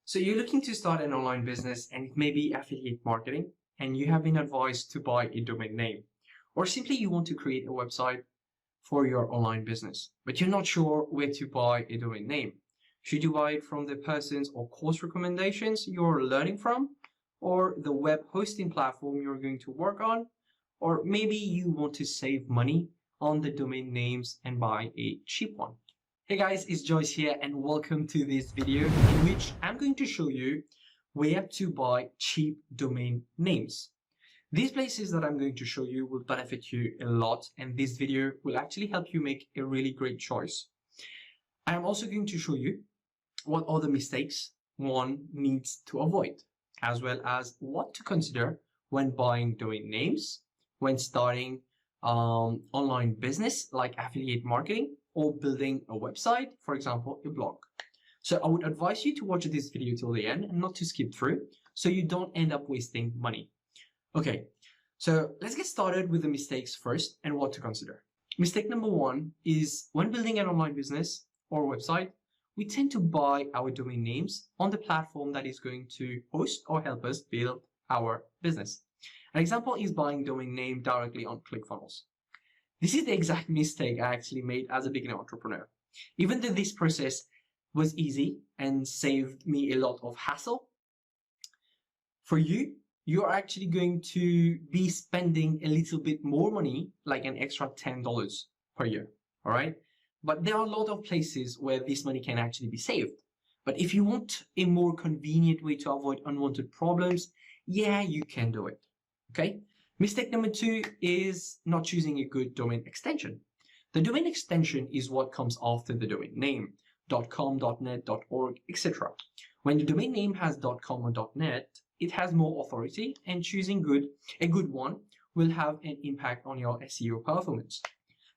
So you're looking to start an online business, and it may be affiliate marketing, and you have been advised to buy a domain name, or simply you want to create a website for your online business, but you're not sure where to buy a domain name. Should you buy it from the persons or course recommendations you're learning from, or the web hosting platform you're going to work on, or maybe you want to save money on the domain names and buy a cheap one? Hey guys, it's Joyce here, and welcome to this video in which I'm going to show you where to buy cheap domain names. These places that I'm going to show you will benefit you a lot, and this video will actually help you make a really great choice. I'm also going to show you what are the mistakes one needs to avoid, as well as what to consider when buying domain names, when starting online business like affiliate marketing, or building a website, for example, a blog. So I would advise you to watch this video till the end and not to skip through, so you don't end up wasting money. Okay, so let's get started with the mistakes first and what to consider. Mistake number one is when building an online business or website, we tend to buy our domain names on the platform that is going to host or help us build our business. An example is buying domain name directly on ClickFunnels. This is the exact mistake I actually made as a beginner entrepreneur. Even though this process was easy and saved me a lot of hassle, for you, you're actually going to be spending a little bit more money, like an extra $10 per year, all right? But there are a lot of places where this money can actually be saved. But if you want a more convenient way to avoid unwanted problems, yeah, you can do it, okay? Mistake number two is not choosing a good domain extension. The domain extension is what comes after the domain name, .com, .net, .org, etc. When the domain name has .com or .net, it has more authority, and choosing a good one will have an impact on your SEO performance.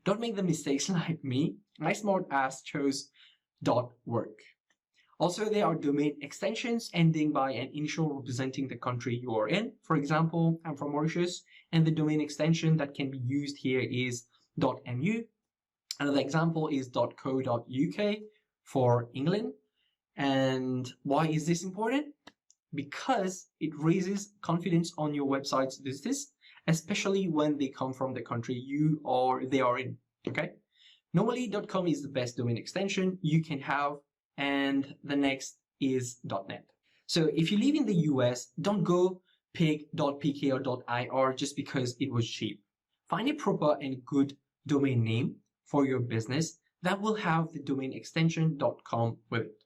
Don't make the mistakes like me. My smart ass chose .work. Also, there are domain extensions ending by an initial representing the country you are in. For example, I'm from Mauritius, and the domain extension that can be used here is .mu. Another example is .co.uk for England. And why is this important? Because it raises confidence on your website's visitors, especially when they come from the country they are in, okay? Normally, .com is the best domain extension you can have, and the next is .net. So if you live in the US, don't go pick .pk or .ir just because it was cheap. Find a proper and good domain name for your business that will have the domain extension .com with it.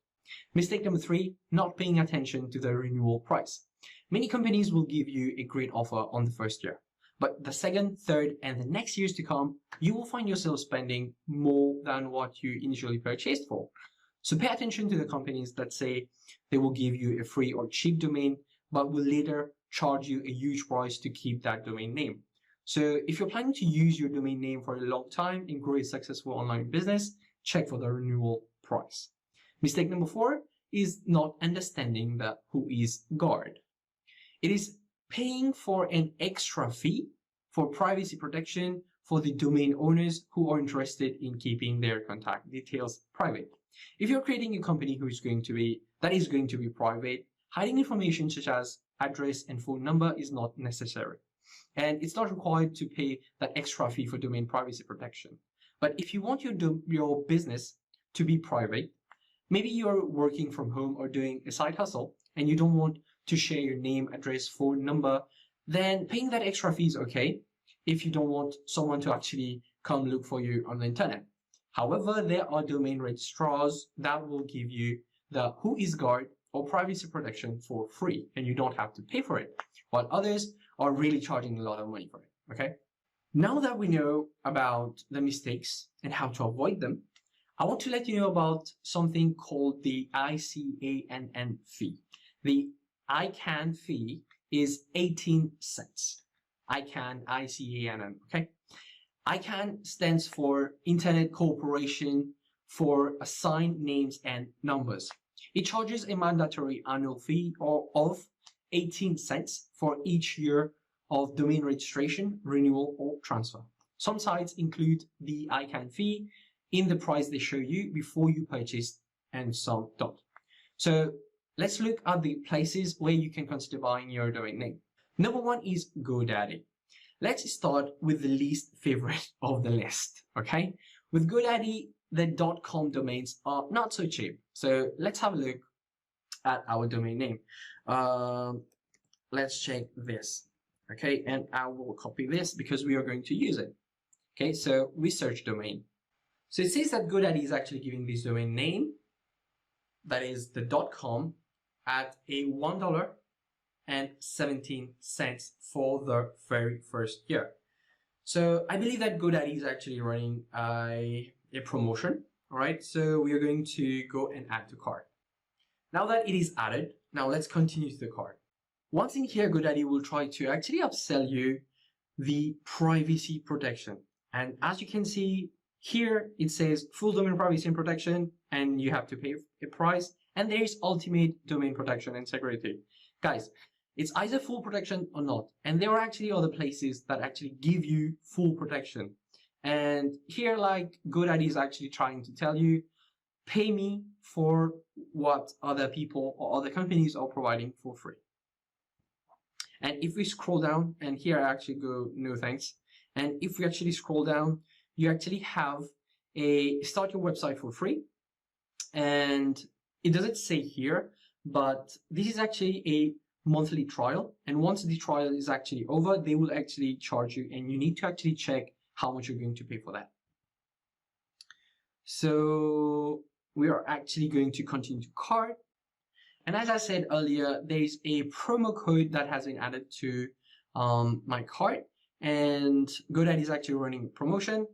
Mistake number three, not paying attention to the renewal price. Many companies will give you a great offer on the first year, but the second, third, and the next years to come, you will find yourself spending more than what you initially purchased for. So pay attention to the companies that say they will give you a free or cheap domain, but will later charge you a huge price to keep that domain name. So if you're planning to use your domain name for a long time and grow a successful online business, check for the renewal price. Mistake number four is not understanding the who is guard. It is paying for an extra fee for privacy protection for the domain owners who are interested in keeping their contact details private. If you're creating a company that is going to be private, hiding information such as address and phone number is not necessary. And it's not required to pay that extra fee for domain privacy protection. But if you want your business to be private, maybe you're working from home or doing a side hustle and you don't want to share your name, address, phone number, then paying that extra fee is okay if you don't want someone to actually come look for you on the internet. However, there are domain registrars that will give you the whoisguard or privacy protection for free, and you don't have to pay for it, while others are really charging a lot of money for it, okay? Now that we know about the mistakes and how to avoid them, I want to let you know about something called the ICANN fee. The ICANN fee is 18 cents. ICANN, okay? ICANN stands for Internet Corporation for Assigned Names and Numbers. It charges a mandatory annual fee of 18 cents for each year of domain registration, renewal, or transfer. Some sites include the ICANN fee in the price they show you before you purchase, and some don't. So let's look at the places where you can consider buying your domain name. Number one is GoDaddy. Let's start with the least favorite of the list, okay? With GoDaddy, the .com domains are not so cheap. So let's have a look at our domain name. Let's check this, okay? And I will copy this because we are going to use it. Okay, so we search domain. So it says that GoDaddy is actually giving this domain name, that is the .com, at a $1.17 for the very first year. So I believe that GoDaddy is actually running a promotion, all right? So we are going to go and add to cart. Now that it is added, now let's continue to the cart. Once in here, GoDaddy will try to actually upsell you the privacy protection. And as you can see here, it says full domain privacy and protection, and you have to pay a price. And there is ultimate domain protection and security. Guys, it's either full protection or not. And there are actually other places that actually give you full protection. And here, like, GoDaddy is actually trying to tell you, pay me for what other people or other companies are providing for free. And if we scroll down, and here I actually go, no thanks. And if we actually scroll down, you actually have a start your website for free. And it doesn't say here, but this is actually a monthly trial. And once the trial is actually over, they will actually charge you, and you need to actually check how much you're going to pay for that. So we are actually going to continue to cart. And as I said earlier, there is a promo code that has been added to my cart. And GoDaddy is actually running a promotion.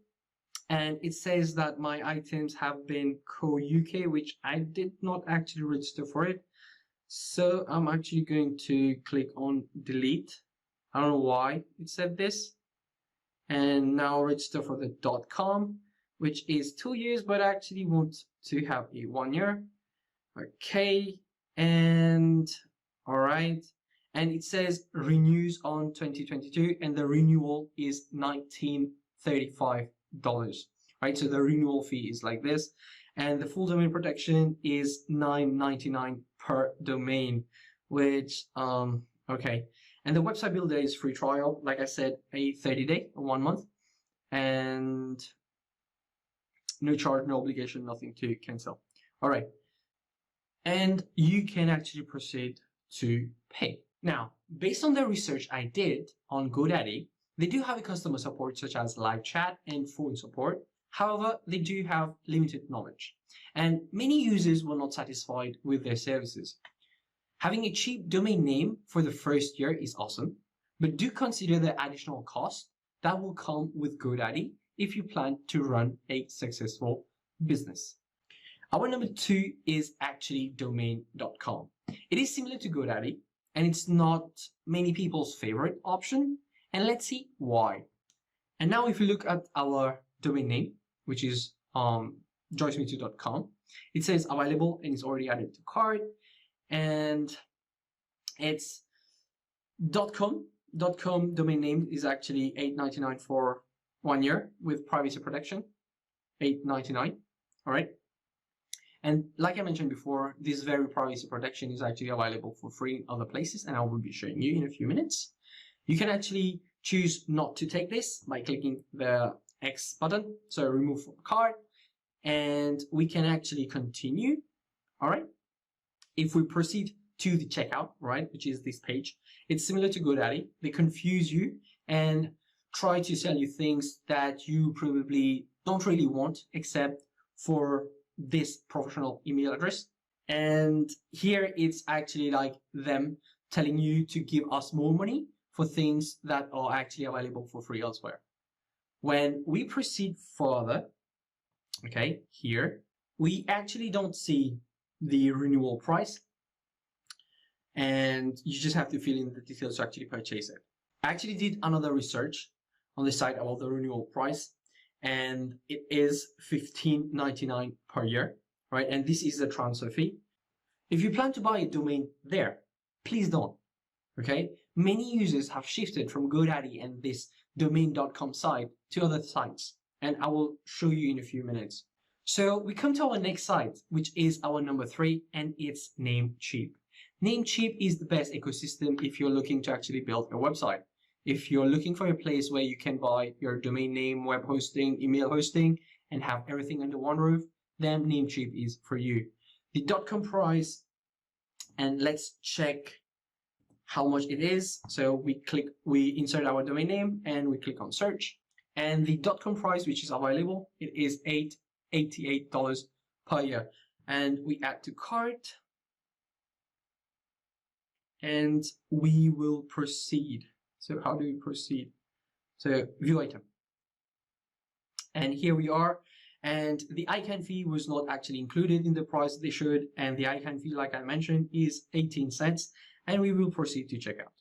And it says that my items have been co-UK, which I did not actually register for it. So I'm actually going to click on delete. I don't know why it said this. And now register for the .com, which is 2 years, but I actually want to have a 1 year. Okay. And all right. And it says renews on 2022, and the renewal is $19.35. Right? So the renewal fee is like this, and the full domain protection is $9.99 per domain, which okay. And the website builder is free trial, like I said, a 30-day, 1 month, and no charge, no obligation, nothing to cancel. All right. And you can actually proceed to pay. Now, based on the research I did on GoDaddy, they do have a customer support such as live chat and phone support. However, they do have limited knowledge, and many users were not satisfied with their services. Having a cheap domain name for the first year is awesome, but do consider the additional cost that will come with GoDaddy if you plan to run a successful business. Our number two is actually domain.com. It is similar to GoDaddy, and it's not many people's favorite option. And let's see why. And now if you look at our domain name, which is joycemeettoo.com, it says available and it's already added to cart. And it's .com. .com domain name is actually $8.99 for 1 year with privacy protection. $8.99. All right. And like I mentioned before, this very privacy protection is actually available for free in other places, and I will be showing you in a few minutes. You can actually choose not to take this by clicking the X button, so remove from cart, and we can actually continue. All right. If we proceed to the checkout, right, which is this page, it's similar to GoDaddy. They confuse you and try to sell you things that you probably don't really want, except for this professional email address. And here it's actually like them telling you to give us more money for things that are actually available for free elsewhere. When we proceed further, okay, here, we actually don't see the renewal price, and you just have to fill in the details to actually purchase it. I actually did another research on the site about the renewal price, and it is $15.99 per year, right? And this is a transfer fee. If you plan to buy a domain there, please don't, okay? Many users have shifted from GoDaddy and this domain.com site to other sites, and I will show you in a few minutes. So we come to our next site, which is our number 3, and it's Namecheap. Namecheap is the best ecosystem if you're looking to actually build a website. If you're looking for a place where you can buy your domain name, web hosting, email hosting, and have everything under one roof, then Namecheap is for you. The .com price, and let's check how much it is. So we insert our domain name and we click on search. And the .com price, which is available, it is $88 per year. And we add to cart. And we will proceed. So how do we proceed? So view item. And here we are. And the ICANN fee was not actually included in the price they showed. And the ICANN fee, like I mentioned, is 18 cents. And we will proceed to checkout.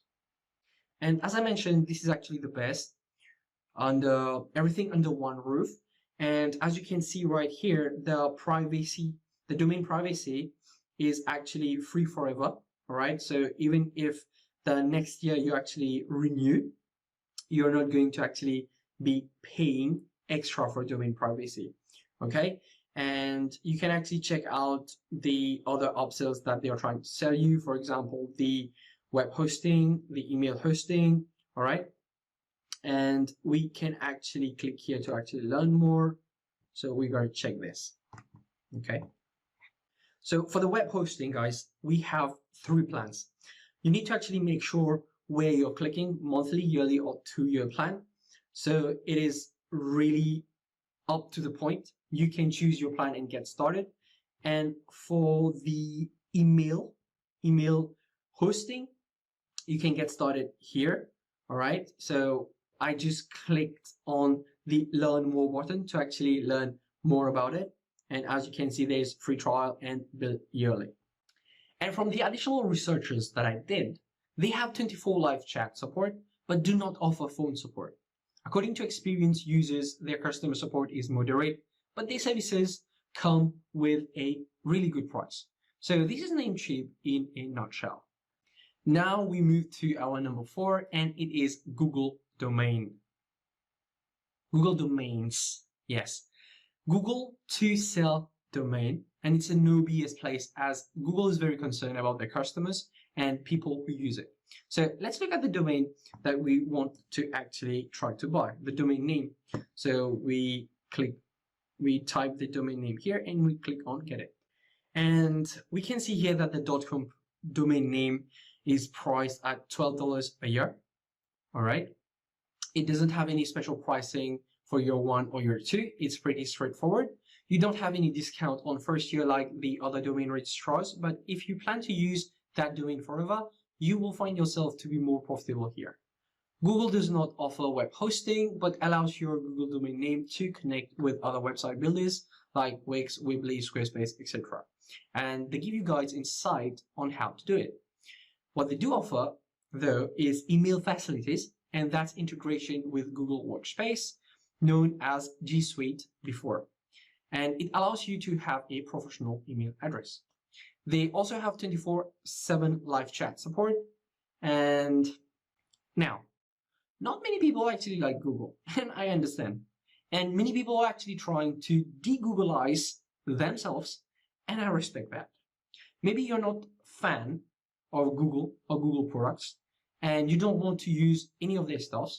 And as I mentioned, this is actually the best, under everything under one roof. And as you can see right here, the domain privacy is actually free forever. All right. So even if the next year you actually renew, you're not going to actually be paying extra for domain privacy. Okay. And you can actually check out the other upsells that they are trying to sell you. For example, the web hosting, the email hosting. All right. And we can actually click here to actually learn more. So we're going to check this. Okay. So for the web hosting, guys, we have 3 plans. You need to actually make sure where you're clicking, monthly, yearly, or 2-year plan. So it is really up to the point. You can choose your plan and get started. And for the email hosting, you can get started here. All right. So I just clicked on the learn more button to actually learn more about it. And as you can see, there's free trial and bill yearly. And from the additional researches that I did, they have 24 live chat support, but do not offer phone support. According to experienced users, their customer support is moderate, but their services come with a really good price. So this is Namecheap in a nutshell. Now we move to our number 4, and it is Google Domain. Google Domains, yes. Google to sell domain, and it's a no BS place as Google is very concerned about their customers and people who use it. So let's look at the domain that we want to actually try to buy, the domain name. So we type the domain name here and we click on get it. And we can see here that the .com domain name is priced at $12 a year. All right. It doesn't have any special pricing for year 1 or year 2. It's pretty straightforward. You don't have any discount on first year like the other domain registrars, but if you plan to use that domain forever, you will find yourself to be more profitable here. Google does not offer web hosting, but allows your Google domain name to connect with other website builders like Wix, Weebly, Squarespace, etc. And they give you guides insight on how to do it. What they do offer, though, is email facilities, and that's integration with Google Workspace, known as G Suite before. And it allows you to have a professional email address. They also have 24/7 live chat support. And now, not many people actually like Google, and I understand. And many people are actually trying to de-Googleize themselves, and I respect that. Maybe you're not a fan of Google or Google products, and you don't want to use any of their stuff.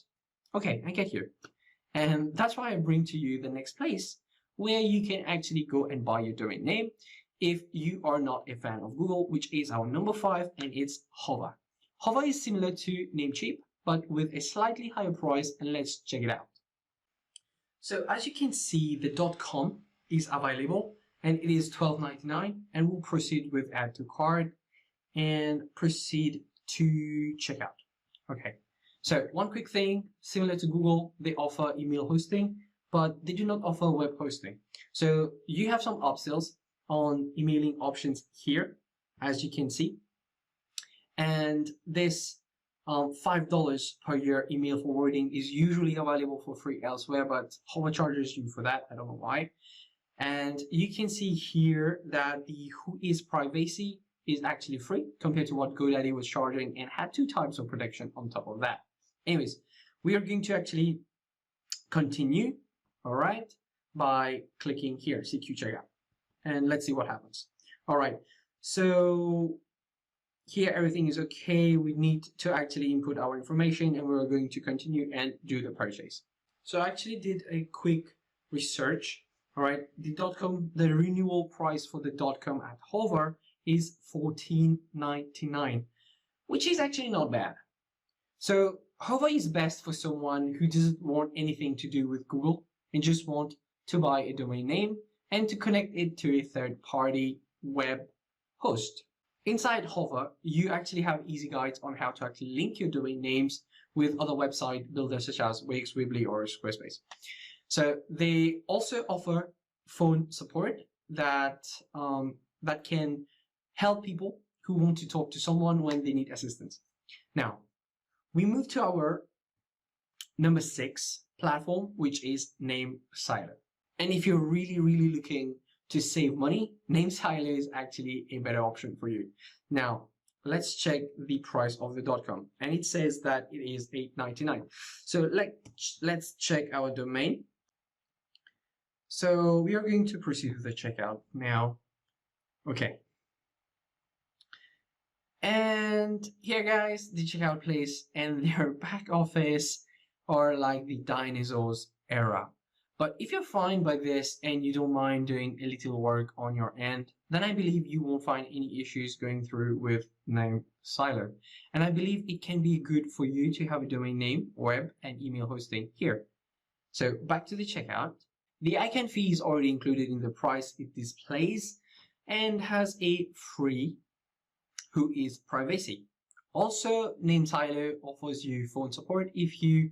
Okay, I get you. And that's why I bring to you the next place where you can actually go and buy your domain name if you are not a fan of Google, which is our number 5, and it's Hover. Hover is similar to Namecheap, but with a slightly higher price, and let's check it out. So as you can see, the .com is available, and it is $12.99, and we'll proceed with add to cart and proceed to checkout. Okay. So one quick thing, similar to Google, they offer email hosting, but they do not offer web hosting. So you have some upsells on emailing options here, as you can see. And this $5 per year email forwarding is usually available for free elsewhere, but Hover charges you for that. I don't know why. And you can see here that the Whois privacy is actually free compared to what GoDaddy was charging, and had 2 types of protection on top of that. Anyways, we are going to actually continue. All right. by clicking here, CQ checkout. And let's see what happens. All right, so here everything is okay. We need to actually input our information and we're going to continue and do the purchase. So I actually did a quick research. All right, the renewal price for the .com at Hover is $14.99, which is actually not bad. So Hover is best for someone who doesn't want anything to do with Google and just want to buy a domain name and to connect it to a third-party web host. Inside Hover, you actually have easy guides on how to actually link your domain names with other website builders such as Wix, Weebly, or Squarespace. So they also offer phone support that can help people who want to talk to someone when they need assistance. Now, we move to our number 6 platform, which is Namesilo. And if you're really looking to save money, Namesilo is actually a better option for you. Now, let's check the price of the .com, and it says that it is $8.99. So let's check our domain. So we are going to proceed with the checkout now. Okay. And here, guys, the checkout place and their back office are like the dinosaurs era. But if you're fine by this and you don't mind doing a little work on your end, then I believe you won't find any issues going through with Namesilo. And I believe it can be good for you to have a domain name, web, and email hosting here. So back to the checkout. The ICANN fee is already included in the price it displays and has a free who is privacy. Also, Namesilo offers you phone support if you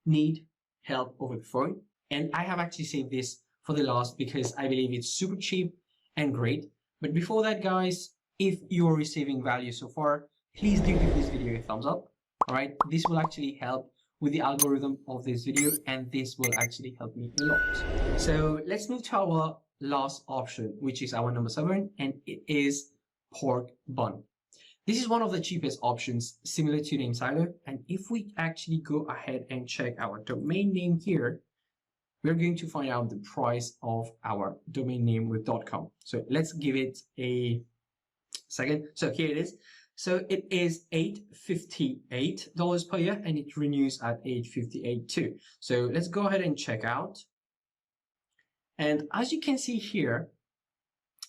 need help over the phone. And I have actually saved this for the last because I believe it's super cheap and great. But before that, guys, if you're receiving value so far, please do give this video a thumbs up. All right, this will actually help with the algorithm of this video, and this will actually help me a lot. So let's move to our last option, which is our number 7, and it is Porkbun. This is one of the cheapest options similar to Namesilo. And if we actually go ahead and check our domain name here, we're going to find out the price of our domain name with .com. So let's give it a second. So here it is. So it is $858 per year, and it renews at $858 too. So let's go ahead and check out. And as you can see here,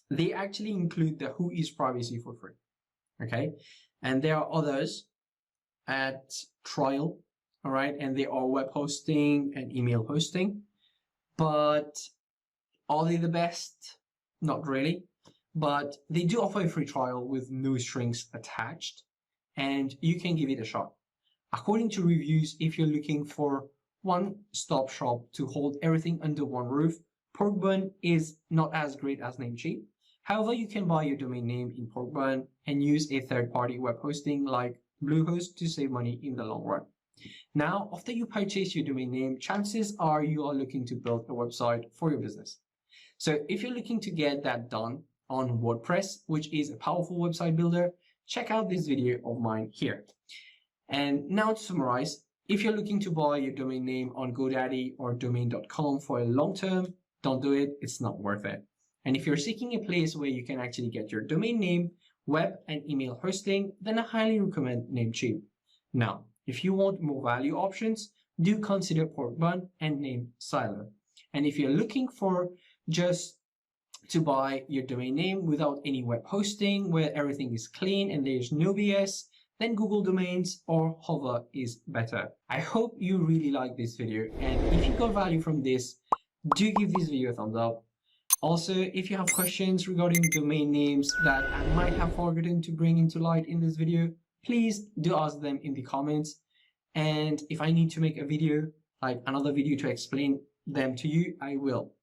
they actually include the who is privacy for free. Okay, and there are others at trial. All right, and they are web hosting and email hosting. But are they the best? Not really. But they do offer a free trial with no strings attached, and you can give it a shot. According to reviews, if you're looking for one-stop shop to hold everything under one roof, Porkbun is not as great as Namecheap. However, you can buy your domain name in Porkbun and use a third-party web hosting like Bluehost to save money in the long run. Now, after you purchase your domain name, chances are you are looking to build a website for your business. So if you're looking to get that done on WordPress, which is a powerful website builder, check out this video of mine here. And now to summarize, if you're looking to buy your domain name on GoDaddy or domain.com for a long term, don't do it. It's not worth it. And if you're seeking a place where you can actually get your domain name, web, and email hosting, then I highly recommend Namecheap. Now, if you want more value options, do consider Porkbun and Namesilo. And if you're looking for just to buy your domain name without any web hosting, where everything is clean and there's no BS, then Google Domains or Hover is better. I hope you really like this video, and if you got value from this, do give this video a thumbs up. Also, if you have questions regarding domain names that I might have forgotten to bring into light in this video, please do ask them in the comments. And if I need to make a video, like another video to explain them to you, I will.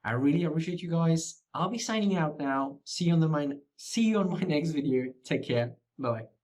I really appreciate you guys. I'll be signing out now. See you on my next video. Take care. Bye.